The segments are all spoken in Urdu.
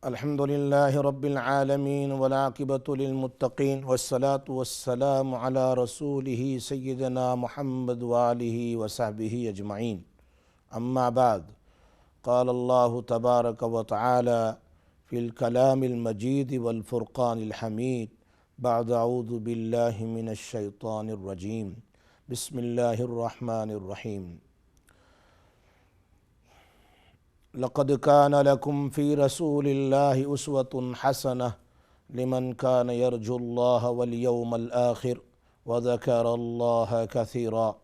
الحمد لله رب العالمين والعاقبة للمتقين والصلاة والسلام على رسوله سيدنا محمد وآله وصحبه أجمعين. أما بعد، قال الله تبارك وتعالى في الكلام المجيد والفرقان الحميد بعد أعوذ بالله من الشيطان الرجيم. بسم الله الرحمن الرحيم. لقد كان لكم في رسول الله أسوة حسنة لمن كان يرجو الله واليوم الآخر وذكر الله كثيرا.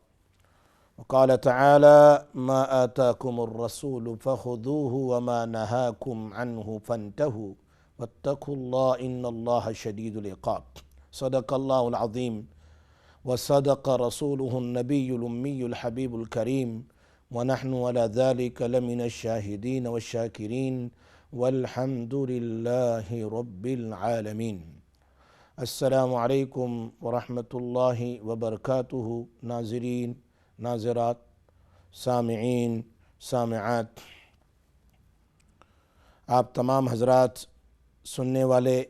وقال تعالى: ما آتاكم الرسول فخذوه وما نهاكم عنه فانتهوا واتقوا الله إن الله شديد العقاب. صدق الله العظيم وصدق رسوله النبي الأمي الحبيب الكريم ونحن على ذلك لمن الشاهدين والشاكرين والحمد لله رب العالمين. السلام علیکم ورحمۃ اللہ وبرکاتہ. ناظرین، ناظرات، سامعین، سامعات، آپ تمام حضرات سننے والے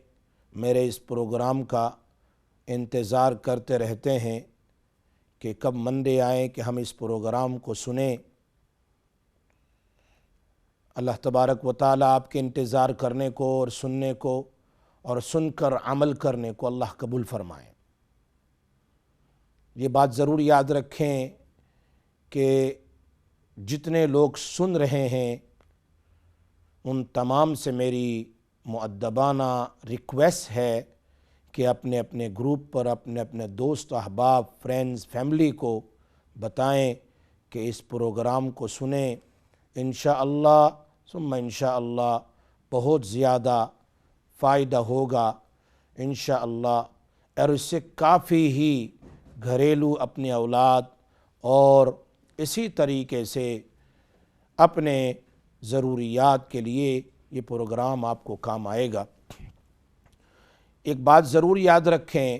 میرے اس پروگرام کا انتظار کرتے رہتے ہیں کہ کب منڈے آئیں کہ ہم اس پروگرام کو سنیں. اللہ تبارک و تعالیٰ آپ کے انتظار کرنے کو اور سننے کو اور سن کر عمل کرنے کو اللہ قبول فرمائے. یہ بات ضرور یاد رکھیں کہ جتنے لوگ سن رہے ہیں ان تمام سے میری مؤدبانہ ریکویسٹ ہے کہ اپنے اپنے گروپ پر اپنے اپنے دوست، احباب، فرینڈز، فیملی کو بتائیں کہ اس پروگرام کو سنیں. انشاءاللہ ثم انشاءاللہ بہت زیادہ فائدہ ہوگا انشاءاللہ، اور اس سے کافی ہی گھریلو اپنے اولاد اور اسی طریقے سے اپنے ضروریات کے لیے یہ پروگرام آپ کو کام آئے گا. ایک بات ضرور یاد رکھیں،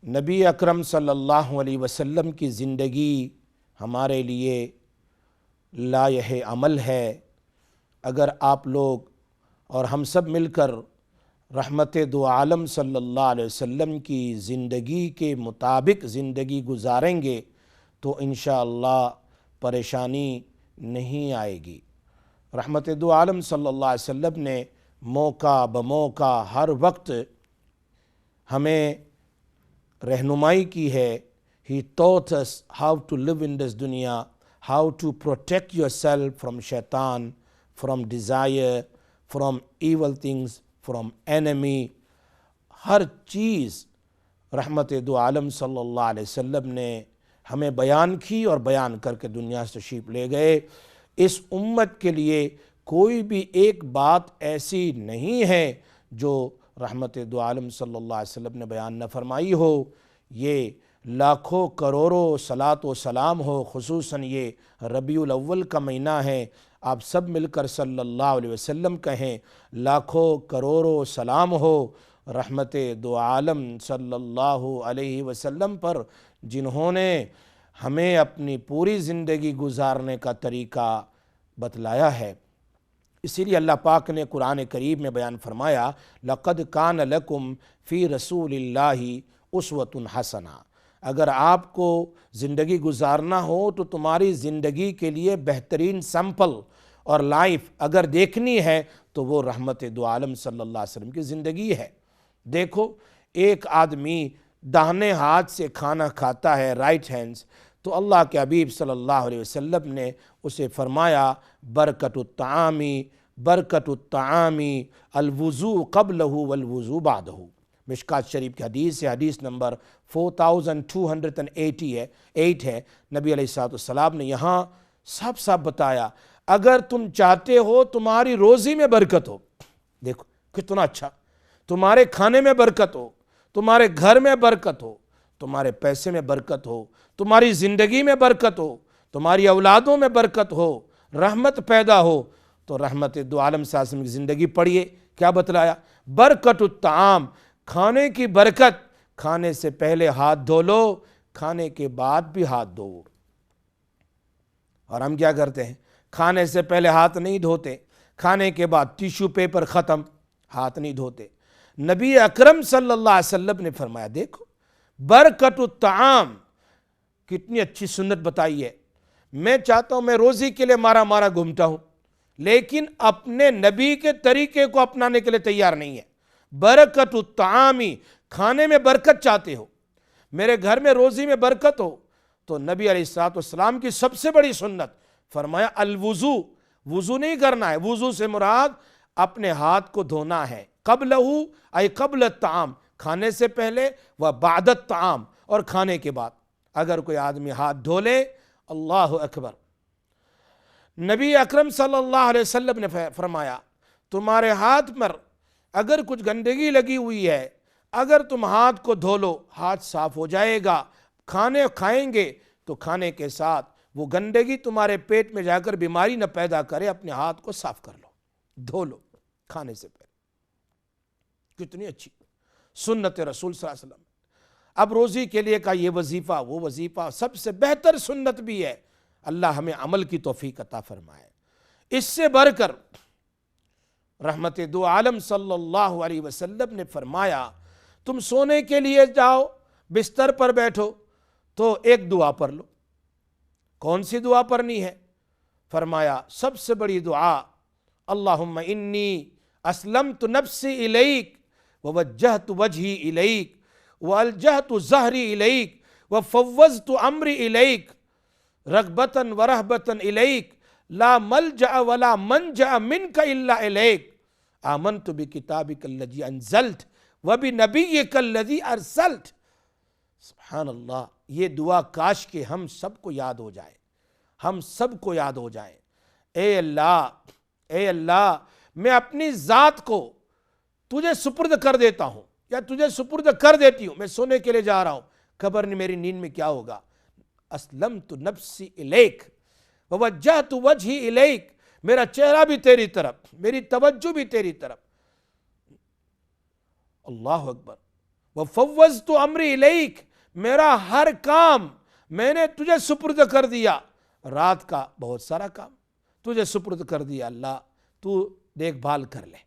نبی اکرم صلی اللہ علیہ وسلم کی زندگی ہمارے لیے لائحہ عمل ہے. اگر آپ لوگ اور ہم سب مل کر رحمت دو عالم صلی اللہ علیہ وسلم کی زندگی کے مطابق زندگی گزاریں گے تو انشاءاللہ پریشانی نہیں آئے گی. رحمت دو عالم صلی اللہ علیہ وسلم نے موقع بموقع ہر وقت ہمیں رہنمائی کی ہے. He taught us how to live in this dunya, how to protect yourself from shaitan, from desire, from evil things, from enemy. ہر چیز رحمت دو عالم صلی اللہ علیہ وسلم نے ہمیں بیان کی اور بیان کر کے دنیا سے تشریف لے گئے. اس امت کے لیے کوئی بھی ایک بات ایسی نہیں ہے جو رحمت دو عالم صلی اللہ علیہ وسلم نے بیان نہ فرمائی ہو. یہ لاکھوں کروڑوں صلاۃ و سلام ہو، خصوصاً یہ ربیع الاول کا مہینہ ہے، آپ سب مل کر صلی اللہ علیہ وسلم کہیں لاکھوں کروڑوں سلام ہو رحمت دو عالم صلی اللہ علیہ وسلم پر، جنہوں نے ہمیں اپنی پوری زندگی گزارنے کا طریقہ بتلایا ہے. اسی لیے اللہ پاک نے قرآن کریم میں بیان فرمایا: لقد کان لکم فی رسول اللہ اسوۃ حسنہ. اگر آپ کو زندگی گزارنا ہو تو تمہاری زندگی کے لیے بہترین سیمپل اور لائف اگر دیکھنی ہے تو وہ رحمت دو عالم صلی اللہ علیہ وسلم کی زندگی ہے. دیکھو، ایک آدمی داہنے ہاتھ سے کھانا کھاتا ہے، رائٹ ہینڈز، تو اللہ کے حبیب صلی اللہ علیہ وسلم نے اسے فرمایا: برکت الطعامی الوضو قبلہ والوضو بعدہ. مشکات شریف کی حدیث ہے، حدیث نمبر 4288 ہے. نبی علیہ السلام نے یہاں صاف صاف بتایا اگر تم چاہتے ہو تمہاری روزی میں برکت ہو، دیکھو کتنا اچھا، تمہارے کھانے میں برکت ہو، تمہارے گھر میں برکت ہو، تمہارے پیسے میں برکت ہو، تمہاری زندگی میں برکت ہو، تمہاری اولادوں میں برکت ہو، رحمت پیدا ہو، تو رحمت دو عالم صلی اللہ علیہ وسلم کی زندگی پڑھیے کیا بتلایا: برکت الطعام، کھانے کی برکت. کھانے سے پہلے ہاتھ دھو لو، کھانے کے بعد بھی ہاتھ دھو. اور ہم کیا کرتے ہیں؟ کھانے سے پہلے ہاتھ نہیں دھوتے، کھانے کے بعد ٹیشو پیپر ختم، ہاتھ نہیں دھوتے۔ نبی اکرم صلی اللہ علیہ وسلم نے فرمایا، دیکھو برکت الطعام، کتنی اچھی سنت بتائی ہے۔ میں چاہتا ہوں میں روزی کے لیے مارا مارا گھومتا ہوں، لیکن اپنے نبی کے طریقے کو اپنانے کے لیے تیار نہیں ہے۔ برکت الطعامی، کھانے میں برکت چاہتے ہو، میرے گھر میں روزی میں برکت ہو، تو نبی علیہ الصلوۃ والسلام کی سب سے بڑی سنت فرمایا الوضو، وضو نہیں کرنا ہے، وضو سے مراد اپنے ہاتھ کو دھونا ہے، قبلہ ای قبل الطعام، کھانے سے پہلے، و بعد الطعام، اور کھانے کے بعد۔ اگر کوئی آدمی ہاتھ دھو لے، اللہ اکبر۔ نبی اکرم صلی اللہ علیہ وسلم نے فرمایا تمہارے ہاتھ پر اگر کچھ گندگی لگی ہوئی ہے، اگر تم ہاتھ کو دھو لو ہاتھ صاف ہو جائے گا، کھانے کھائیں گے تو کھانے کے ساتھ وہ گندگی تمہارے پیٹ میں جا کر بیماری نہ پیدا کرے، اپنے ہاتھ کو صاف کر لو، دھو لو کھانے سے پہلے۔ کتنی اچھی سنت رسول صلی اللہ علیہ وسلم۔ اب روزی کے لیے کا یہ وظیفہ وہ وظیفہ، سب سے بہتر سنت بھی ہے، اللہ ہمیں عمل کی توفیق عطا فرمائے۔ اس سے بڑھ کر رحمت دو عالم صلی اللہ علیہ وسلم نے فرمایا تم سونے کے لیے جاؤ، بستر پر بیٹھو تو ایک دعا پڑھ لو۔ کون سی دعا پڑھنی ہے؟ فرمایا سب سے بڑی دعا اللہم انی اسلمت نفسی الیک ووجہت وجہی الیک والجہت ظہری الیک وفوضت امری الیک رغبتاً ورہبتاً الیک لا ملجأ ولا منجأ منک الا الیک آمنت بکتابک الذی انزلت وبنبیک الذی ارسلت۔ سبحان اللہ، یہ دعا کاش کہ ہم سب کو یاد ہو جائے، ہم سب کو یاد ہو جائے۔ اے اللہ، اے اللہ، میں اپنی ذات کو تجھے سپرد کر دیتا ہوں، یا تجھے سپرد کر دیتی ہوں، میں سونے کے لیے جا رہا ہوں، خبر نہیں میری نیند میں کیا ہوگا۔ اسلمت نفسی الیک ووجہت وجہی الیک، میرا چہرہ بھی تیری طرف، میری توجہ بھی تیری طرف۔ اللہ اکبر۔ وفوضت امری الیک، میرا ہر کام میں نے تجھے سپرد کر دیا، رات کا بہت سارا کام تجھے سپرد کر دیا، اللہ تو دیکھ بھال کر لے۔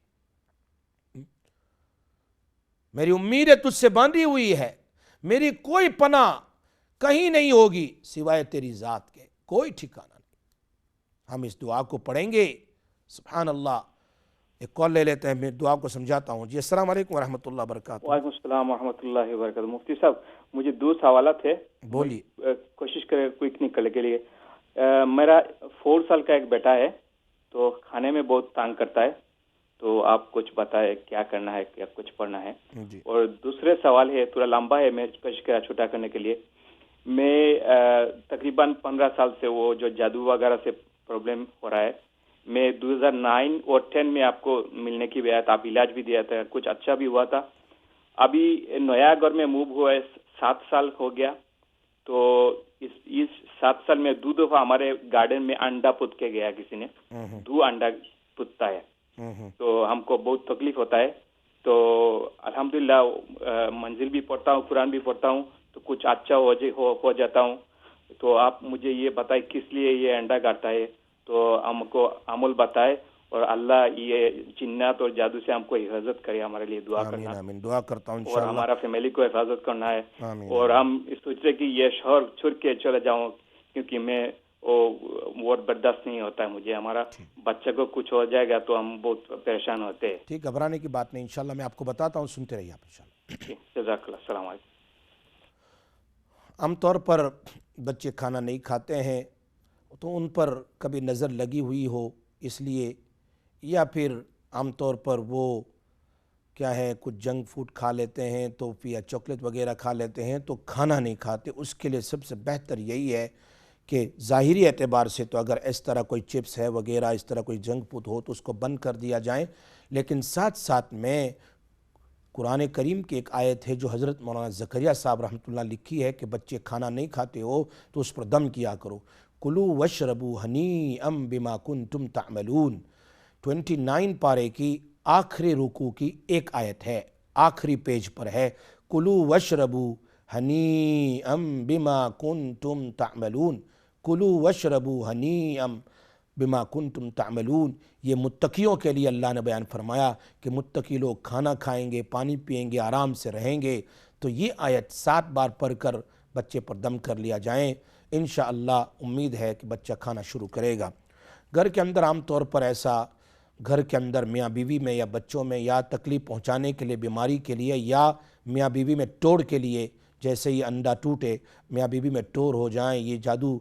میری امید تجھ سے باندھی ہوئی ہے، میری کوئی پناہ کہیں نہیں ہوگی سوائے تیری ذات کے، کوئی ٹھکانہ نہیں۔ ہم اس دعا کو پڑھیں گے، سبحان اللہ۔ ایک کال لے لیتے ہیں، میں دعا کو سمجھاتا ہوں۔ جی السلام علیکم ورحمۃ اللہ وبرکاتہ۔ وعلیکم السلام ورحمۃ اللہ وبرکاتہ۔ مفتی صاحب مجھے دو سوالات ہے، بولیے۔ کوشش کریں کوئک نکلنے کے لیے۔ میرا 4 سال کا ایک بیٹا ہے، تو کھانے میں بہت تانگ کرتا ہے، تو آپ کچھ بتائیں کیا کرنا ہے، کیا کچھ پڑھنا ہے؟ جی۔ اور دوسرے سوال ہے تھوڑا لمبا ہے، میں کوشش کرا چھوٹا کرنے کے لیے۔ میں تقریباً 15 سال سے وہ جو جادو وغیرہ سے پرابلم ہو رہا ہے، میں 2009 اور 10 میں آپ کو ملنے کی بیعت، آپ علاج بھی دیا تھا، کچھ اچھا بھی ہوا تھا۔ ابھی نیا گھر میں موو ہوا ہے، 7 سال ہو گیا، تو اس 7 سال میں 2 دفعہ ہمارے گارڈن میں انڈا پوت کے گیا کسی نے، 2 انڈا پوتتا ہے، تو ہم کو بہت تکلیف ہوتا ہے۔ تو الحمدللہ منزل بھی پڑھتا ہوں، قرآن بھی پڑھتا ہوں، تو کچھ اچھا ہو جاتا ہوں۔ تو آپ مجھے یہ بتائیں کس لیے یہ انڈا گاڑتا ہے، تو ہم کو عمل بتائے، اور اللہ یہ جنات اور جادو سے ہم کو حفاظت کرے، ہمارے لیے دعا کرنا۔ آمین، دعا کرتا ہوں اور انشاءاللہ۔ ہمارا فیملی کو حفاظت کرنا ہے، آمین۔ اور ہم سوچ رہے کہ یہ شوہر چھوڑ کے چلے جاؤں، کیونکہ میں وہ برداشت نہیں ہوتا ہے مجھے، ہمارا بچہ کو کچھ ہو جائے گا تو ہم بہت پریشان ہوتے ہیں۔ ٹھیک، گھبرانے کی بات نہیں، انشاءاللہ میں آپ کو بتاتا ہوں، سنتے رہیے آپ انشاءاللہ۔ جزاک اللہ، السلام علیکم۔ عام طور پر بچے کھانا نہیں کھاتے ہیں تو ان پر کبھی نظر لگی ہوئی ہو اس لیے، یا پھر عام طور پر وہ کیا ہے کچھ جنک فوڈ کھا لیتے ہیں تو یا چاکلیٹ وغیرہ کھا لیتے ہیں تو کھانا نہیں کھاتے۔ اس کے لیے سب سے بہتر یہی ہے کہ ظاہری اعتبار سے تو اگر اس طرح کوئی چپس ہے وغیرہ، اس طرح کوئی جنک فوڈ ہو تو اس کو بند کر دیا جائے، لیکن ساتھ ساتھ میں قرآن کریم کی ایک آیت ہے جو حضرت مولانا زکریا صاحب رحمۃ اللہ لکھی ہے کہ بچے کھانا نہیں کھاتے ہو تو اس پر دم کیا کرو، کلوا واشربوا ہنیئا بما کنتم تعملون۔ 29 پارے کی آخری رکوع کی ایک آیت ہے، آخری پیج پر ہے، کلوا واشربوا ہنیئا بما کنتم تعملون، کلوا واشربوا ہنیئا، بما کنتم تعملون، یہ متقیوں کے لیے اللہ نے بیان فرمایا کہ متقی لوگ کھانا کھائیں گے، پانی پئیں گے، آرام سے رہیں گے۔ تو یہ آیت 7 بار پڑھ کر بچے پر دم کر لیا جائیں، انشاءاللہ امید ہے کہ بچہ کھانا شروع کرے گا۔ گھر کے اندر عام طور پر ایسا گھر کے اندر میاں بیوی میں یا بچوں میں یا تکلیف پہنچانے کے لیے، بیماری کے لیے یا میاں بیوی میں ٹوڑ کے لیے، جیسے یہ انڈا ٹوٹے، میاں بیوی میں ٹور ہو جائیں، یہ جادو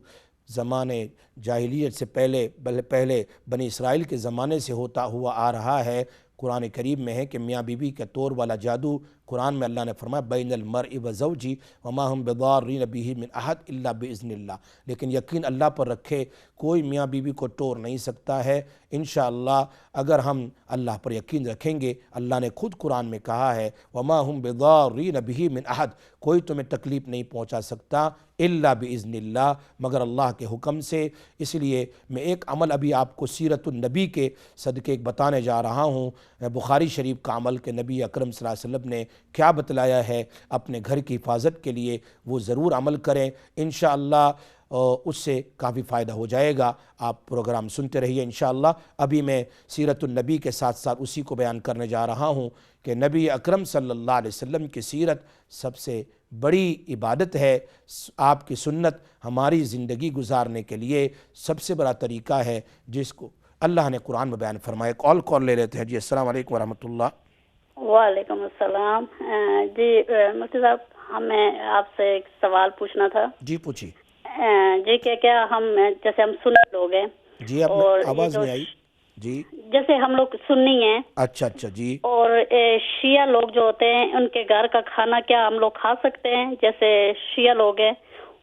زمانے جاہلیت سے پہلے بنی اسرائیل کے زمانے سے ہوتا ہوا آ رہا ہے۔ قرآن کریم میں ہے کہ میاں بیوی کے طور والا جادو، قرآن میں اللہ نے فرمایا بین المرء و زوجی وما ہم بضارین بہ من احد الا باذن اللہ، لیکن یقین اللہ پر رکھے کوئی میاں بیوی کو توڑ نہیں سکتا ہے انشاءاللہ اگر ہم اللہ پر یقین رکھیں گے۔ اللہ نے خود قرآن میں کہا ہے وما ہم بضارین بہ من احد، کوئی تمہیں تکلیف نہیں پہنچا سکتا الا باذن اللہ، مگر اللہ کے حکم سے۔ اس لیے میں ایک عمل ابھی آپ کو سیرت النبی کے صدقے ایک بتانے جا رہا ہوں، بخاری شریف کا عمل کہ نبی اکرم صلی اللہ علیہ وسلم نے کیا بتلایا ہے اپنے گھر کی حفاظت کے لیے، وہ ضرور عمل کریں انشاءاللہ، اس سے کافی فائدہ ہو جائے گا۔ آپ پروگرام سنتے رہیے انشاءاللہ۔ ابھی میں سیرت النبی کے ساتھ ساتھ اسی کو بیان کرنے جا رہا ہوں کہ نبی اکرم صلی اللہ علیہ وسلم کی سیرت سب سے بڑی عبادت ہے، آپ کی سنت ہماری زندگی گزارنے کے لیے سب سے بڑا طریقہ ہے جس کو اللہ نے قرآن میں بیان فرمایا۔ کال لے لیتے ہیں جی۔ السلام علیکم ورحمۃ اللہ۔ وعلیکم السلام۔ جی مفتی صاحب، ہمیں آپ سے ایک سوال پوچھنا تھا۔ جی پوچھیے۔ جی کہ کیا ہم جیسے ہم سنی لوگ ہیں، جی آپ اور آواز نہیں آئی۔ جی جیسے ہم لوگ سنی ہیں، اچھا جی، اور شیعہ لوگ جو ہوتے ہیں ان کے گھر کا کھانا کیا ہم لوگ کھا سکتے ہیں؟ جیسے شیعہ لوگ ہیں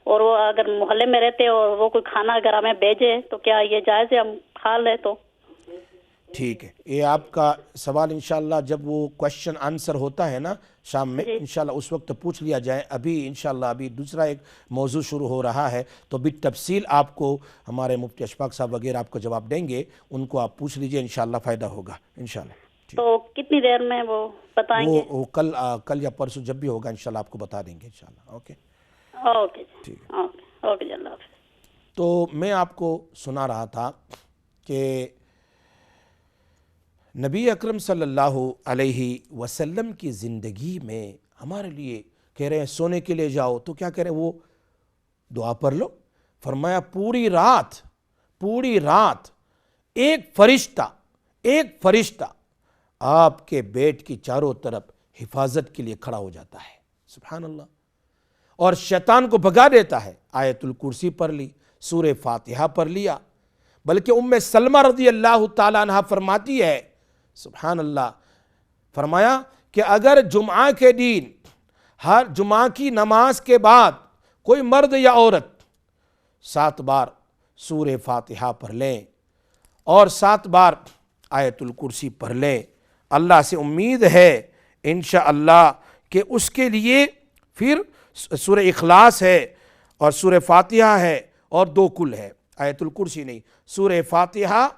اور وہ اگر محلے میں رہتے اور وہ کوئی کھانا اگر ہمیں بھیجے تو کیا یہ جائز ہے ہم کھا لیں تو؟ ٹھیک ہے، یہ آپ کا سوال انشاءاللہ جب وہ کوشچن آنسر ہوتا ہے نا شام میں انشاءاللہ اس وقت پوچھ لیا جائے۔ ابھی انشاءاللہ ابھی دوسرا ایک موضوع شروع ہو رہا ہے تو بالتفصیل آپ کو ہمارے مفتی اشفاق صاحب وغیرہ آپ کو جواب دیں گے، ان کو آپ پوچھ لیجئے، انشاءاللہ فائدہ ہوگا انشاءاللہ۔ تو کتنی دیر میں وہ بتائیں گے؟ وہ کل یا پرسوں جب بھی ہوگا انشاءاللہ آپ کو بتا دیں گے انشاءاللہ۔ اوکے اوکے ٹھیک ہے۔ اوکے جی، اللہ حافظ۔ تو میں آپ کو سنا رہا تھا کہ نبی اکرم صلی اللہ علیہ وسلم کی زندگی میں ہمارے لیے کہہ رہے ہیں سونے کے لیے جاؤ تو کیا کہہ رہے ہیں، وہ دعا پڑھ لو۔ فرمایا پوری رات ایک فرشتہ آپ کے بیٹ کی چاروں طرف حفاظت کے لیے کھڑا ہو جاتا ہے، سبحان اللہ، اور شیطان کو بھگا دیتا ہے۔ آیت الکرسی پڑھ لی، سورہ فاتحہ پڑھ لیا، بلکہ ام سلمہ رضی اللہ تعالیٰ عنہ فرماتی ہے، سبحان اللہ، فرمایا کہ اگر جمعہ کے دن ہر جمعہ کی نماز کے بعد کوئی مرد یا عورت 7 بار سورہ فاتحہ پڑھ لیں اور 7 بار آیت الکرسی پڑھ لیں، اللہ سے امید ہے انشاءاللہ کہ اس کے لیے پھر سورہ اخلاص ہے اور سورہ فاتحہ ہے اور 2 کل ہے، آیت الکرسی نہیں، سورہ فاتحہ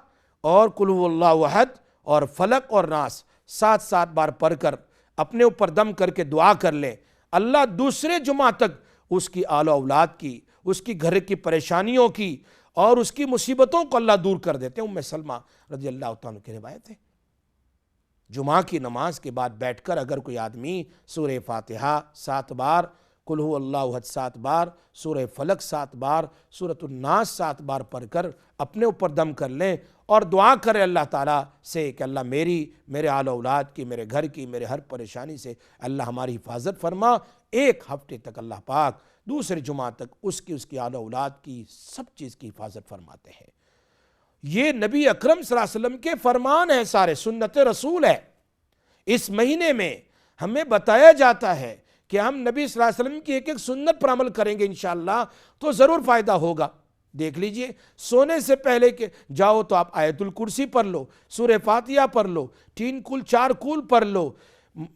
اور قل هو اللہ احد اور فلق اور ناس 7 بار پڑھ کر اپنے اوپر دم کر کے دعا کر لیں، اللہ دوسرے جمعہ تک اس کی آل و اولاد کی، اس کی گھر کی پریشانیوں کی اور اس کی مصیبتوں کو اللہ دور کر دیتے ہیں۔ ام سلمہ رضی اللہ تعالیٰ کی روایت ہے۔ جمعہ کی نماز کے بعد بیٹھ کر اگر کوئی آدمی سورہ فاتحہ 7 بار، قل هو اللہ احد 7 بار، سورہ فلق 7 بار، سورۃ الناس 7 بار پڑھ کر اپنے اوپر دم کر لیں اور دعا کرے اللہ تعالیٰ سے کہ اللہ میرے آل اولاد کی، میرے گھر کی، میرے ہر پریشانی سے اللہ ہماری حفاظت فرما، 1 ہفتے تک اللہ پاک دوسرے جمعہ تک اس کی آل اولاد کی سب چیز کی حفاظت فرماتے ہیں۔ یہ نبی اکرم صلی اللہ علیہ وسلم کے فرمان ہے، سارے سنت رسول ہے۔ اس مہینے میں ہمیں بتایا جاتا ہے کہ ہم نبی صلی اللہ علیہ وسلم کی ایک سنت پر عمل کریں گے انشاءاللہ تو ضرور فائدہ ہوگا۔ دیکھ لیجئے، سونے سے پہلے کہ جاؤ تو آپ آیت الکرسی پڑھ لو، سورہ فاتحہ پڑھ لو، 3 کل 4 کل پڑھ لو،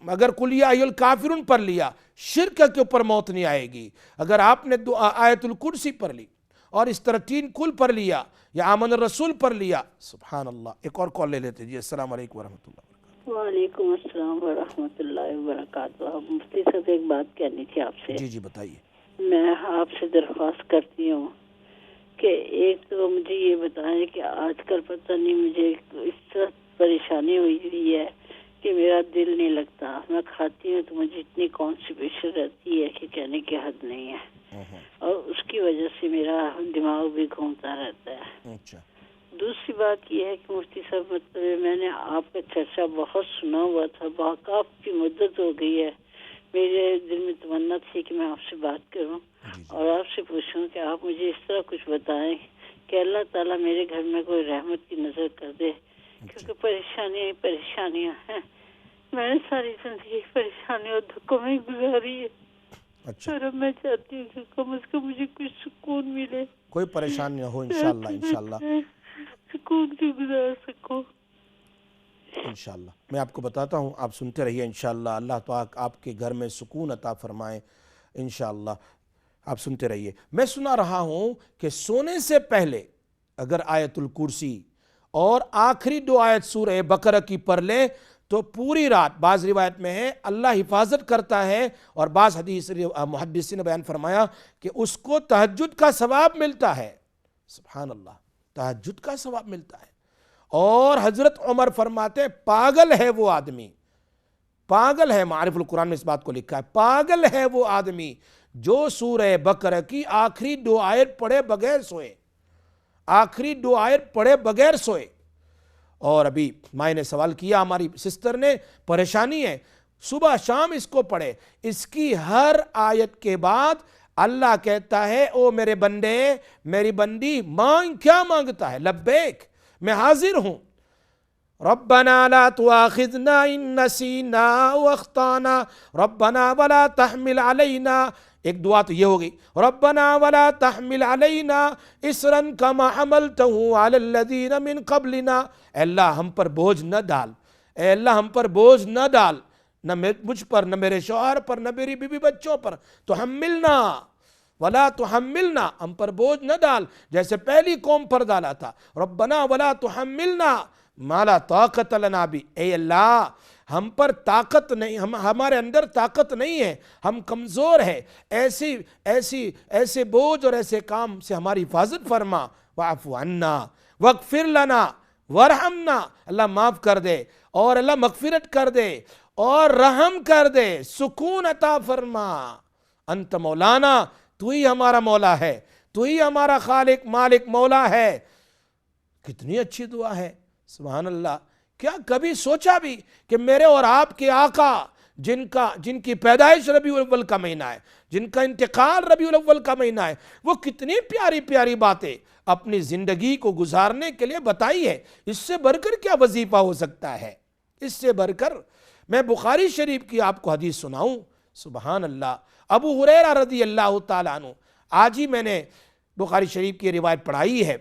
اگر قل یا ایھا الکافرون پڑھ لیا، شرک کے اوپر موت نہیں آئے گی۔ اگر آپ نے آیت الکرسی پڑھ لی اور اس طرح 3 کل پڑھ لیا یا آمن الرسول پڑھ لیا، سبحان اللہ۔ ایک اور کال لے لیتے جی۔ السلام علیکم ورحمۃ اللہ۔ وعلیکم السلام ورحمۃ اللہ وبرکاتہ۔ مفتی صاحب ایک بات کہنی تھی آپ سے۔ جی بتائیے۔ میں آپ سے درخواست کرتی ہوں کہ ایک تو مجھے یہ بتائیں کہ آج کل پتہ نہیں مجھے اس طرح پریشانی ہوئی ہے کہ میرا دل نہیں لگتا. میں کھاتی ہوں تو مجھے اتنی کانسٹیپیشن رہتی ہے کہ کہنے کی حد نہیں ہے, اور اس کی وجہ سے میرا دماغ بھی گھومتا رہتا ہے. دوسری بات یہ ہے کہ مفتی صاحب مطلب میں نے آپ کا چرچا بہت سنا ہوا تھا, کافی مدت ہو گئی ہے. میرے دل میں تمنا تھی کہ میں آپ سے بات کروں اور آپ سے پوچھوں کہ آپ مجھے اس طرح کچھ بتائیں کہ اللہ تعالیٰ میرے گھر میں کوئی رحمت کی نظر کر دے, کیونکہ پریشانیاں ہیں. میں نے ساری زندگی پریشانیوں اور دھکوں میں گزاری ہے. اور اب میں چاہتی ہوں کہ کم از کم مجھے کچھ سکون ملے. کوئی پریشانی نہ ہو, انشاءاللہ سکون کی گزار سکوں. انشاءاللہ میں آپ کو بتاتا ہوں, آپ سنتے رہیے. انشاءاللہ اللہ پاک آپ کے گھر میں سکون عطا فرمائے. انشاءاللہ آپ سنتے رہیے. میں سنا رہا ہوں کہ سونے سے پہلے اگر آیت الکرسی اور آخری 2 آیت سورہ بقرہ کی پڑھ لیں تو پوری رات, بعض روایت میں ہے اللہ حفاظت کرتا ہے, اور بعض حدیث محدثین نے بیان فرمایا کہ اس کو تہجد کا ثواب ملتا ہے. سبحان اللہ, تہجد کا ثواب ملتا ہے. اور حضرت عمر فرماتے پاگل ہے وہ آدمی, پاگل ہے, معارف القرآن میں اس بات کو لکھا ہے, پاگل ہے وہ آدمی جو سورہ بقرہ کی آخری 2 آیت پڑھے بغیر سوئے, آخری 2 آیت پڑھے بغیر سوئے. اور ابھی ماں نے سوال کیا, ہماری سسٹر نے, پریشانی ہے, صبح شام اس کو پڑھے. اس کی ہر آیت کے بعد اللہ کہتا ہے او میرے بندے میری بندی مانگ, کیا مانگتا ہے؟ لبیک, میں حاضر ہوں. ربنا لا تؤاخذنا ان نسینا واخطانا ربنا ولا تحمل علینا. ایک دعا تو یہ ہوگی, ربنا ولا تحمل علینا اسرا کما حملته علی الذین من قبلنا. اے اللہ ہم پر بوجھ نہ ڈال, اے اللہ ہم پر بوجھ نہ ڈال, نہ مجھ پر, نہ میرے شوہر پر, نہ میری بیوی بچوں پر. تحملنا ولا تحملنا, ہم پر بوجھ نہ ڈال جیسے پہلی قوم پر ڈالا تھا. ربنا ولا تحملنا ما لا طاقت لنا بھی, اے اللہ ہم پر طاقت نہیں, ہمارے اندر طاقت نہیں ہے, ہم کمزور ہیں, ایسے بوجھ اور ایسے کام سے ہماری حفاظت فرما. واعف عنا واغفر لنا وارحمنا, اللہ معاف کر دے اور اللہ مغفرت کر دے اور رحم کر دے, سکون عطا فرما. انت مولانا, تو ہی ہمارا مولا ہے, تو ہی ہمارا خالق مالک مولا ہے. کتنی اچھی دعا ہے, سبحان اللہ. کیا کبھی سوچا بھی کہ میرے اور آپ کے آقا جن کی پیدائش ربیع الاول کا مہینہ ہے, جن کا انتقال ربیع الاول کا مہینہ ہے, وہ کتنی پیاری پیاری باتیں اپنی زندگی کو گزارنے کے لیے بتائی ہے. اس سے بڑھ کر کیا وظیفہ ہو سکتا ہے؟ اس سے بڑھ کر میں بخاری شریف کی آپ کو حدیث سناؤں. سبحان اللہ. ابو ہریرہ رضی اللہ تعالیٰ عنہ, آج ہی میں نے بخاری شریف کی روایت پڑھائی ہے.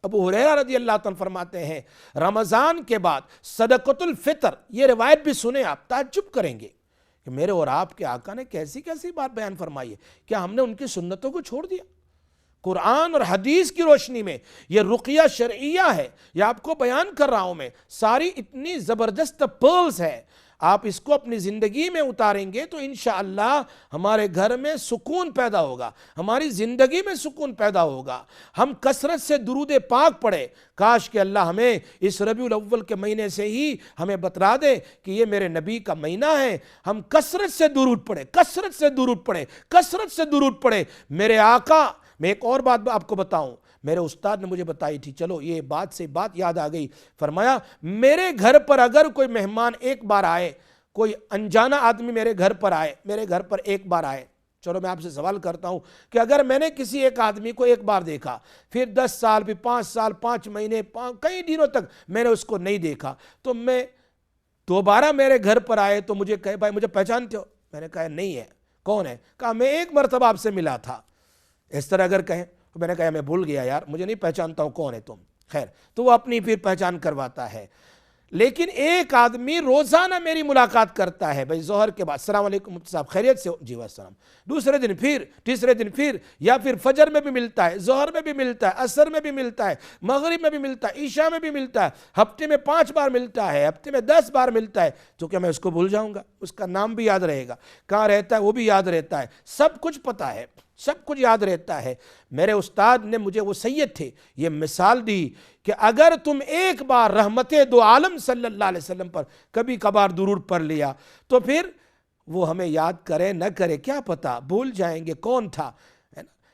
ابو ہریرہ رضی اللہ تعالیٰ فرماتے ہیں رمضان کے بعد صدقۃ الفطر, یہ روایت بھی سنیں آپ تعجب کریں گے کہ میرے اور آپ کے آقا نے کیسی کیسی بات بیان فرمائی ہے. کیا ہم نے ان کی سنتوں کو چھوڑ دیا؟ قرآن اور حدیث کی روشنی میں یہ رقیہ شرعیہ ہے, یہ آپ کو بیان کر رہا ہوں میں, ساری اتنی زبردست پرلز ہے. آپ اس کو اپنی زندگی میں اتاریں گے تو انشاءاللہ ہمارے گھر میں سکون پیدا ہوگا, ہماری زندگی میں سکون پیدا ہوگا. ہم کثرت سے درود پاک پڑھیں. کاش کہ اللہ ہمیں اس ربیع الاول کے مہینے سے ہی ہمیں بتلا دے کہ یہ میرے نبی کا مہینہ ہے. ہم کثرت سے درود پڑھیں, کثرت سے درود پڑھیں, کثرت سے درود پڑھیں. میرے آقا, میں ایک اور بات آپ کو بتاؤں, میرے استاد نے مجھے بتائی تھی, چلو یہ بات سے بات یاد آ گئی. فرمایا میرے گھر پر اگر کوئی مہمان ایک بار آئے, کوئی انجانا آدمی میرے گھر پر آئے, میرے گھر پر ایک بار آئے, چلو میں آپ سے سوال کرتا ہوں کہ اگر میں نے کسی ایک آدمی کو ایک بار دیکھا, پھر 10 سال, پھر 5 سال, 5 مہینے, کئی دنوں تک میں نے اس کو نہیں دیکھا, تو میں دوبارہ میرے گھر پر آئے تو مجھے کہے بھائی مجھے پہچانتے ہو؟ میں نے کہا نہیں ہے. کون ہے؟ کہا میں ایک مرتبہ آپ سے ملا تھا. اس طرح اگر کہیں تو میں نے کہا میں بھول گیا یار, مجھے نہیں پہچانتا ہوں کون ہے تم. خیر, تو وہ اپنی پھر پہچان کرواتا ہے. لیکن ایک آدمی روزانہ میری ملاقات کرتا ہے, بھائی ظہر کے بعد السلام علیکم مفتی صاحب خیریت سے ہو؟ جی والسلام. دوسرے دن پھر, تیسرے دن پھر, یا پھر فجر میں بھی ملتا ہے, ظہر میں بھی ملتا ہے, عصر میں بھی ملتا ہے, مغرب میں بھی ملتا ہے, عشاء میں بھی ملتا ہے, ہفتے میں 5 بار ملتا ہے, ہفتے میں 10 بار ملتا ہے. تو کیا میں اس کو بھول جاؤں گا؟ اس کا نام بھی یاد رہے گا, کہاں رہتا ہے وہ بھی یاد رہتا ہے, سب کچھ پتہ ہے. سب کچھ یاد رہتا ہے۔ میرے استاد نے مجھے، وہ سید تھے، یہ مثال دی کہ اگر تم ایک بار رحمت دو عالم صلی اللہ علیہ وسلم پر کبھی کبھار درود پڑھ لیا تو پھر وہ ہمیں یاد کرے نہ کرے کیا پتا، بھول جائیں گے کون تھا،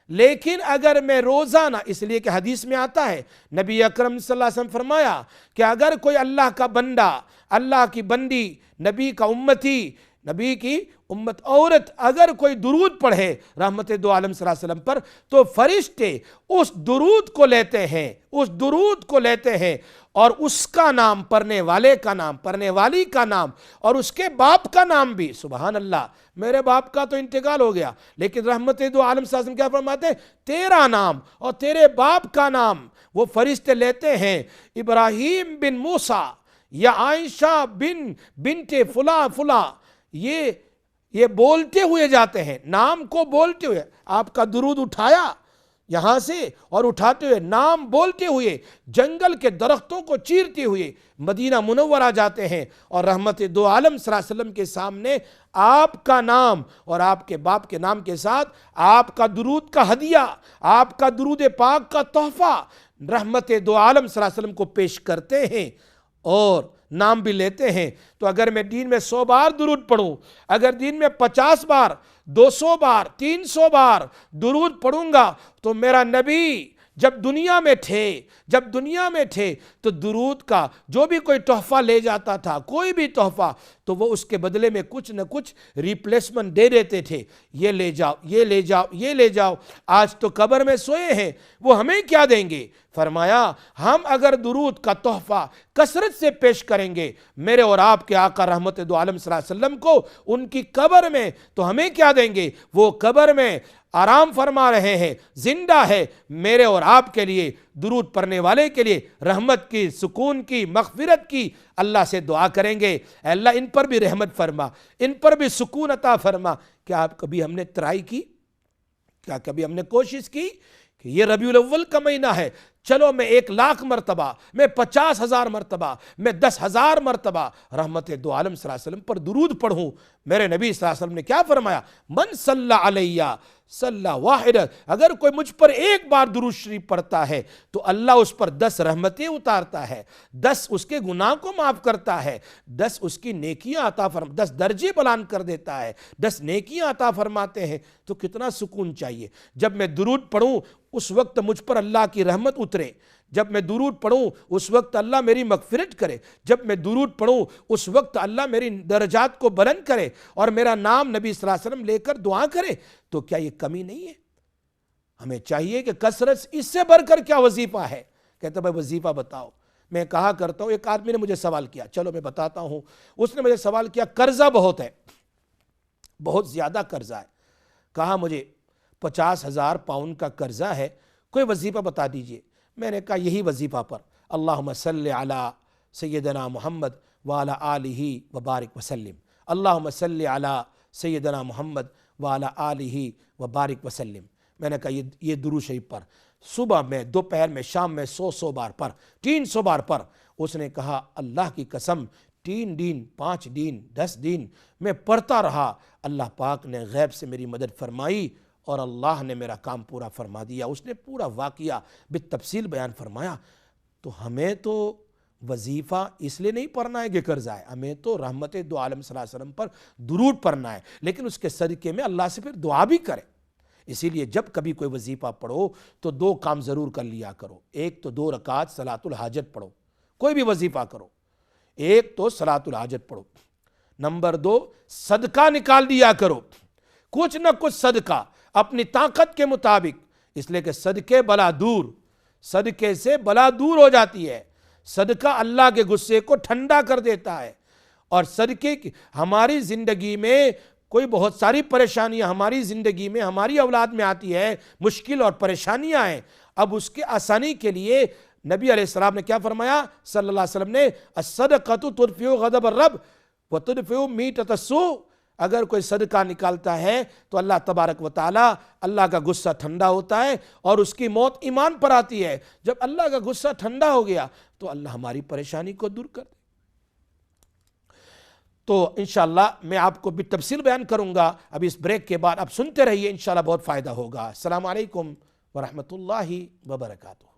لیکن اگر میں روزانہ، اس لیے کہ حدیث میں آتا ہے، نبی اکرم صلی اللہ علیہ وسلم فرمایا کہ اگر کوئی اللہ کا بندہ، اللہ کی بندی، نبی کا امتی، نبی کی امت عورت اگر کوئی درود پڑھے رحمت دو عالم صلی اللہ علیہ وسلم پر، تو فرشتے اس درود کو لیتے ہیں، اس درود کو لیتے ہیں اور اس کا نام، پڑھنے والے کا نام، پڑھنے والی کا نام اور اس کے باپ کا نام بھی، سبحان اللہ، میرے باپ کا تو انتقال ہو گیا لیکن رحمت دو عالم صلی اللہ علیہ وسلم کیا فرماتے ہیں، تیرا نام اور تیرے باپ کا نام وہ فرشتے لیتے ہیں۔ ابراہیم بن موسیٰ یا عائشہ بنت فلاں فلاں، یہ بولتے ہوئے جاتے ہیں، نام کو بولتے ہوئے، آپ کا درود اٹھایا یہاں سے اور اٹھاتے ہوئے نام بولتے ہوئے جنگل کے درختوں کو چیرتے ہوئے مدینہ منورہ جاتے ہیں اور رحمت دو عالم صلی اللہ علیہ وسلم کے سامنے آپ کا نام اور آپ کے باپ کے نام کے ساتھ آپ کا درود کا ہدیہ، آپ کا درود پاک کا تحفہ رحمت دو عالم صلی اللہ علیہ وسلم کو پیش کرتے ہیں اور نام بھی لیتے ہیں۔ تو اگر میں دن میں 100 بار درود پڑھوں، اگر دن میں 50 بار، 200 بار، 300 بار درود پڑھوں گا تو میرا نبی جب دنیا میں تھے تو درود کا جو بھی کوئی تحفہ لے جاتا تھا، کوئی بھی تحفہ، تو وہ اس کے بدلے میں کچھ نہ کچھ ریپلیسمنٹ دے دیتے تھے، یہ لے جاؤ، یہ لے جاؤ، یہ لے جاؤ۔ آج تو قبر میں سوئے ہیں، وہ ہمیں کیا دیں گے؟ فرمایا ہم اگر درود کا تحفہ کثرت سے پیش کریں گے میرے اور آپ کے آقا رحمت دو عالم صلی اللہ علیہ وسلم کو ان کی قبر میں، تو ہمیں کیا دیں گے؟ وہ قبر میں آرام فرما رہے ہیں، زندہ ہے، میرے اور آپ کے لیے، درود پڑھنے والے کے لیے رحمت کی، سکون کی، مغفرت کی اللہ سے دعا کریں گے، اے اللہ ان پر بھی رحمت فرما، ان پر بھی سکون عطا فرما۔ کیا کبھی ہم نے ٹرائی کی؟ کیا کبھی ہم نے کوشش کی کہ یہ ربیع الاول کا مہینہ ہے، چلو میں 1,00,000 مرتبہ، میں 50,000 مرتبہ، میں 10,000 مرتبہ رحمت دو عالم صلی اللہ علیہ وسلم پر درود پڑھوں؟ میرے نبی صلی اللہ علیہ وسلم نے کیا فرمایا؟ من صلی علیہ صلی واحد، اگر کوئی مجھ پر ایک بار درود شریف پڑھتا ہے تو اللہ اس پر 10 رحمتیں اتارتا ہے، 10 اس کے گناہ کو معاف کرتا ہے، 10 اس کی نیکیاں عطا 10 درجے بلند کر دیتا ہے، 10 نیکیاں عطا فرماتے ہیں۔ تو کتنا سکون چاہیے جب میں درود پڑھوں اس وقت مجھ پر اللہ کی رحمت اترے، جب میں درود پڑھوں اس وقت اللہ میری مغفرت کرے، جب میں درود پڑھوں اس وقت اللہ میری درجات کو بلند کرے اور میرا نام نبی صلی اللہ علیہ وسلم لے کر دعا کرے، تو کیا یہ کمی نہیں ہے؟ ہمیں چاہیے کہ کثرت، اس سے بڑھ کر کیا وظیفہ ہے؟ کہتے بھائی وظیفہ بتاؤ۔ میں کہا کرتا ہوں، ایک آدمی نے مجھے سوال کیا، چلو میں بتاتا ہوں۔ اس نے مجھے سوال کیا، قرضہ بہت ہے، بہت زیادہ قرضہ ہے، کہا مجھے 50,000 پاؤنڈ کا قرضہ ہے، کوئی وظیفہ بتا دیجئے۔ میں نے کہا یہی وظیفہ پر اللہم صلی علی سیدنا محمد وعلی آلہ وبارک وسلم، اللہم صلی علی سیدنا محمد وعلی آلہ وبارک وسلم۔ میں نے کہا یہ درود شریف پر صبح میں، دوپہر میں، شام میں 100 بار پر، 300 بار پر۔ اس نے کہا اللہ کی قسم 3 دن، 5 دن، 10 دن میں پڑھتا رہا، اللہ پاک نے غیب سے میری مدد فرمائی اور اللہ نے میرا کام پورا فرما دیا۔ اس نے پورا واقعہ بالتفصیل بیان فرمایا۔ تو ہمیں تو وظیفہ اس لیے نہیں پڑھنا ہے کہ قرضہ ہے، ہمیں تو رحمت دو عالم صلی اللہ علیہ وسلم پر درود پڑھنا ہے، لیکن اس کے صدقے میں اللہ سے پھر دعا بھی کرے۔ اسی لیے جب کبھی کوئی وظیفہ پڑھو تو 2 کام ضرور کر لیا کرو، ایک تو 2 رکعت صلاۃ الحاجت پڑھو، کوئی بھی وظیفہ کرو، ایک تو صلاۃ الحاجت پڑھو، نمبر 2 صدقہ نکال دیا کرو، کچھ نہ کچھ صدقہ اپنی طاقت کے مطابق، اس لیے کہ صدقے سے بلا دور ہو جاتی ہے۔ صدقہ اللہ کے غصے کو ٹھنڈا کر دیتا ہے، اور صدقے کی ہماری زندگی میں کوئی بہت ساری پریشانیاں ہماری زندگی میں، ہماری اولاد میں آتی ہے، مشکل اور پریشانیاں ہیں۔ اب اس کے آسانی کے لیے نبی علیہ السلام نے کیا فرمایا صلی اللہ علیہ وسلم نے؟ الصدقۃ تطفئ غضب الرب وتدفئ میتۃ السوء۔ اگر کوئی صدقہ نکالتا ہے تو اللہ تبارک و تعالی، اللہ کا غصہ ٹھنڈا ہوتا ہے اور اس کی موت ایمان پر آتی ہے۔ جب اللہ کا غصہ ٹھنڈا ہو گیا تو اللہ ہماری پریشانی کو دور کر دے۔ تو انشاءاللہ میں آپ کو بالتفصیل بیان کروں گا. اب اس بریک کے بعد اب سنتے رہیے، انشاءاللہ بہت فائدہ ہوگا. السلام علیکم ورحمۃ اللہ وبرکاتہ.